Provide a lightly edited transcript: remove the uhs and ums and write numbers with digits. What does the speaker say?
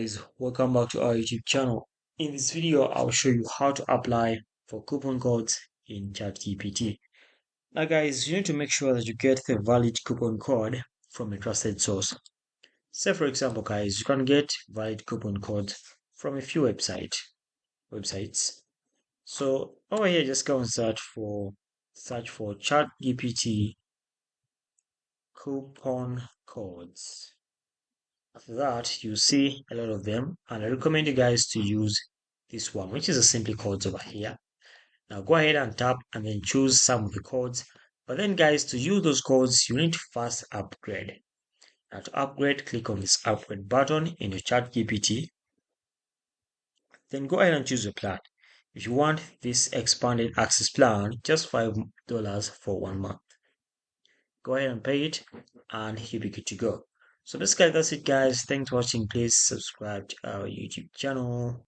Guys, welcome back to our YouTube channel. In this video, I'll show you how to apply for coupon codes in ChatGPT. Now guys, you need to make sure that you get the valid coupon code from a trusted source. Say for example guys, you can get valid coupon codes from a few websites. So over here, just go and search for ChatGPT coupon codes. After that, you see a lot of them, and I recommend you guys to use this one, which is a simply codes over here. Now go ahead and tap and then choose some of the codes. But then guys, to use those codes, you need to first upgrade. Now to upgrade, click on this upgrade button in your chat GPT. Then go ahead and choose your plan. If you want this expanded access plan, just $5 for 1 month. Go ahead and pay it and you'll be good to go. So basically that's it guys. Thanks for watching. Please subscribe to our YouTube channel.